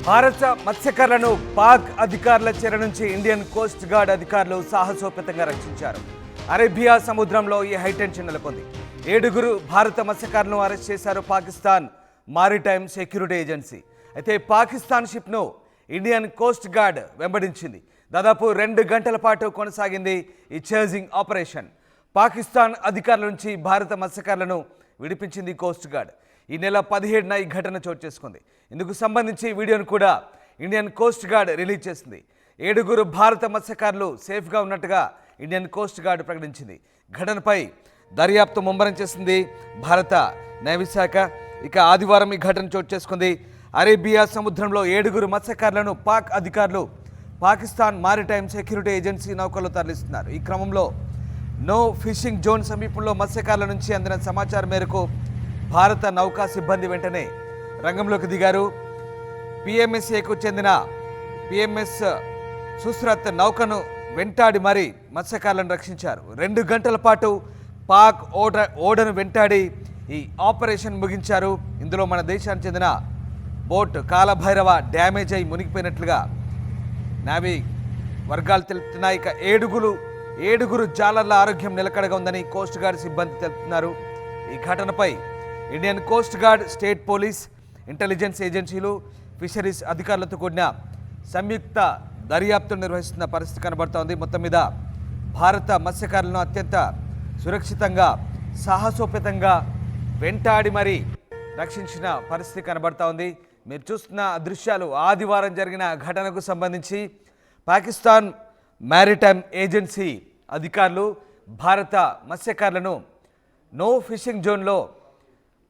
భారత మత్స్యకారులను పాక్ అధికారుల చెర నుంచి ఇండియన్ కోస్ట్ గార్డ్ అధికారులు సాహసోపేతంగా రక్షించారు. అరేబియా సముద్రంలో ఈ హైటెన్షన్ నెలకొంది. 7 భారత మత్స్యకారులను అరెస్ట్ చేశారు పాకిస్తాన్ మారిటైమ్ సెక్యూరిటీ ఏజెన్సీ. అయితే పాకిస్తాన్ షిప్ను ఇండియన్ కోస్ట్ గార్డ్ వెంబడించింది. దాదాపు 2 గంటల పాటు కొనసాగింది ఈ చేజింగ్ ఆపరేషన్. పాకిస్తాన్ అధికారుల నుంచి భారత మత్స్యకారులను విడిపించింది కోస్ట్ గార్డ్. ఈ నెల 17న ఈ ఘటన చోటు చేసుకుంది. ఇందుకు సంబంధించి వీడియోను కూడా ఇండియన్ కోస్ట్ గార్డ్ రిలీజ్ చేసింది. 7 భారత మత్స్యకారులు సేఫ్గా ఉన్నట్టుగా ఇండియన్ కోస్ట్ గార్డ్ ప్రకటించింది. ఘటనపై దర్యాప్తు ముమ్మరం చేసింది భారత న్యాయశాఖ. ఇక ఆదివారం ఈ ఘటన చోటు చేసుకుంది. అరేబియా సముద్రంలో 7 మత్స్యకారులను పాక్ అధికారులు పాకిస్తాన్ మారిటైమ్ సెక్యూరిటీ ఏజెన్సీ నౌకలో తరలిస్తున్నారు. ఈ క్రమంలో నో ఫిషింగ్ జోన్ సమీపంలో మత్స్యకారుల నుంచి అందిన సమాచారం మేరకు భారత నౌకా సిబ్బంది వెంటనే రంగంలోకి దిగారు. పిఎంఎస్ఏకు చెందిన పిఎంఎస్ సుస్రత్ నౌకను వెంటాడి మరీ మత్స్యకారులను రక్షించారు. 2 గంటల పాటు పాక్ ఓడను వెంటాడి ఈ ఆపరేషన్ ముగించారు. ఇందులో మన దేశానికి చెందిన బోట్ కాలభైరవ డ్యామేజ్ అయి మునిగిపోయినట్లుగా నావీ వర్గాలు తెలుపుతున్నాయి. ఇక 7 జాలర్ల ఆరోగ్యం నిలకడగా ఉందని కోస్ట్ గార్డ్ సిబ్బంది తెలుపుతున్నారు. ఈ ఘటనపై Indian coast guard, state police, intelligence ఏజెన్సీలు, ఫిషరీస్ అధికారులతో కూడిన సంయుక్త దర్యాప్తును నిర్వహిస్తున్న పరిస్థితి కనబడుతోంది. మొత్తం మీద భారత మత్స్యకారులను అత్యంత సురక్షితంగా సాహసోపేతంగా వెంటాడి మరీ రక్షించిన పరిస్థితి కనబడతా ఉంది. మీరు చూస్తున్న దృశ్యాలు ఆదివారం జరిగిన ఘటనకు సంబంధించి పాకిస్తాన్ మారిటైమ్ ఏజెన్సీ అధికారులు భారత మత్స్యకారులను నో ఫిషింగ్ జోన్లో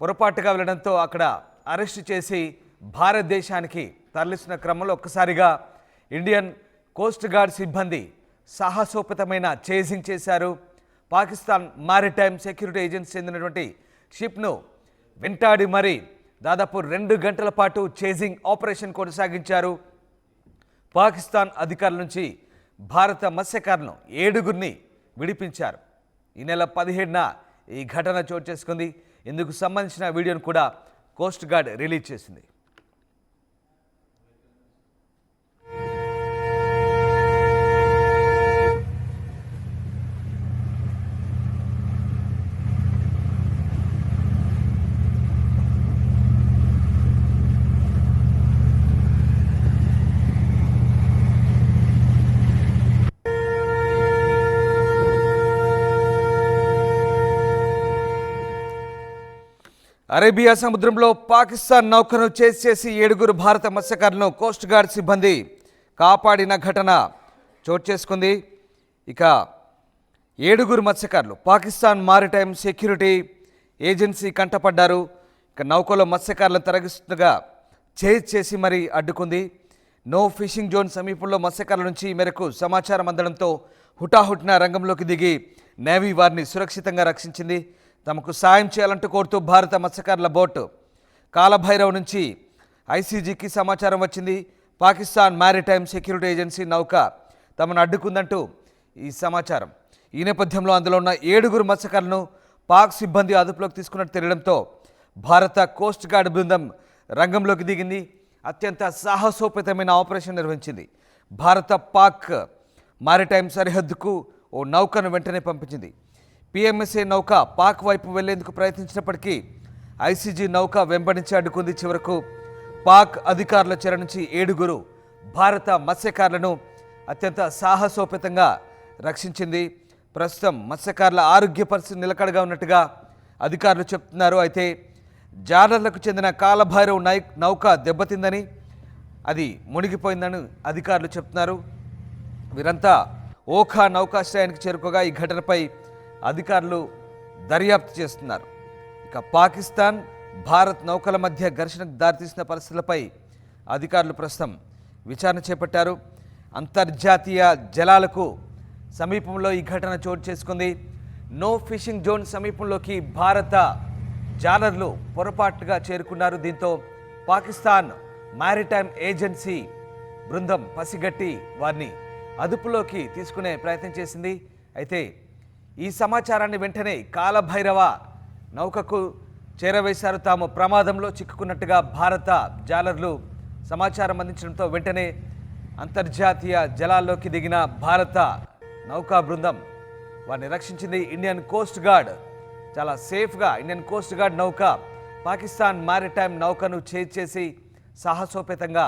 పొరపాటుగా వెళ్ళడంతో అక్కడ అరెస్టు చేసి భారతదేశానికి తరలిస్తున్న క్రమంలో ఒక్కసారిగా ఇండియన్ కోస్ట్ గార్డ్ సిబ్బంది సాహసోపేతమైన చేజింగ్ చేశారు. పాకిస్తాన్ మారిటైమ్ సెక్యూరిటీ ఏజెన్సీ చెందినటువంటి షిప్ను వెంటాడి మరీ దాదాపు 2 గంటల పాటు చేజింగ్ ఆపరేషన్ కొనసాగించారు. పాకిస్తాన్ అధికారుల నుంచి భారత మత్స్యకారులను 7 విడిపించారు. ఈ నెల 17న ఈ ఘటన చోటు చేసుకుంది. ఇందుకు సంబంధించిన వీడియోను కూడా కోస్ట్ గార్డ్ రిలీజ్ చేసింది. అరేబియా సముద్రంలో పాకిస్తాన్ నౌకను చేసి 7 భారత మత్స్యకారులను కోస్ట్ గార్డ్ సిబ్బంది కాపాడిన ఘటన చోటు చేసుకుంది. ఇక 7 మత్స్యకారులు పాకిస్తాన్ మారిటైమ్ సెక్యూరిటీ ఏజెన్సీ కంటపడ్డారు. ఇక నౌకలో మత్స్యకారులను తరలిస్తుండగా చేసి మరీ అడ్డుకుంది. నో ఫిషింగ్ జోన్ సమీపంలో మత్స్యకారుల నుంచి ఈ మేరకు సమాచారం అందడంతో హుటాహుటిన రంగంలోకి దిగి నేవీ వారిని సురక్షితంగా రక్షించింది. తమకు సాయం చేయాలంటూ కోరుతూ భారత మత్స్యకారుల బోట్ కాలభైరవ్ నుంచి ఐసీజీకి సమాచారం వచ్చింది. పాకిస్తాన్ మారిటైమ్ సెక్యూరిటీ ఏజెన్సీ నౌక తమను అడ్డుకుందంటూ ఈ సమాచారం. ఈ నేపథ్యంలో అందులో ఉన్న 7 మత్స్యకారులను పాక్ సిబ్బంది అదుపులోకి తీసుకున్నట్టు తెలియడంతో భారత కోస్ట్ గార్డ్ బృందం రంగంలోకి దిగింది. అత్యంత సాహసోపేతమైన ఆపరేషన్ నిర్వహించింది. భారత పాక్ మారిటైమ్ సరిహద్దుకు ఓ నౌకను వెంటనే పంపించింది. పిఎంఎస్ఏ నౌక పాక్ వైపు వెళ్లేందుకు ప్రయత్నించినప్పటికీ ఐసీజీ నౌక వెంబడించి అడ్డుకుంది. చివరకు పాక్ అధికారుల చెర నుంచి 7 భారత మత్స్యకారులను అత్యంత సాహసోపేతంగా రక్షించింది. ప్రస్తుతం మత్స్యకారుల ఆరోగ్య పరిస్థితి నిలకడగా ఉన్నట్టుగా అధికారులు చెప్తున్నారు. అయితే జాలర్లకు చెందిన కాలభైరవ్ నౌక దెబ్బతిందని, అది మునిగిపోయిందని అధికారులు చెప్తున్నారు. వీరంతా ఓఖా నౌకాశ్రయానికి చేరుకోగా ఈ ఘటనపై అధికారులు దర్యాప్తు చేస్తున్నారు. ఇక పాకిస్తాన్ భారత్ నౌకల మధ్య ఘర్షణకు దారితీసిన పరిస్థితులపై అధికారులు ప్రస్తుతం విచారణ చేపట్టారు. అంతర్జాతీయ జలాలకు సమీపంలో ఈ ఘటన చోటు చేసుకుంది. నో ఫిషింగ్ జోన్ సమీపంలోకి భారత జాలర్లు పొరపాటుగా చేరుకున్నారు. దీంతో పాకిస్తాన్ మారిటైమ్ ఏజెన్సీ బృందం పసిగట్టి వారిని అదుపులోకి తీసుకునే ప్రయత్నం చేసింది. అయితే ఈ సమాచారాన్ని వెంటనే కాలభైరవ నౌకకు చేరవేశారు. తాము ప్రమాదంలో చిక్కుకున్నట్టుగా భారత జాలర్లు సమాచారం అందించడంతో వెంటనే అంతర్జాతీయ జలాల్లోకి దిగిన భారత నౌకా బృందం వారిని రక్షించింది. ఇండియన్ కోస్ట్ గార్డ్ చాలా సేఫ్గా ఇండియన్ కోస్ట్ గార్డ్ నౌక పాకిస్తాన్ మారిటైమ్ నౌకను చేసి సాహసోపేతంగా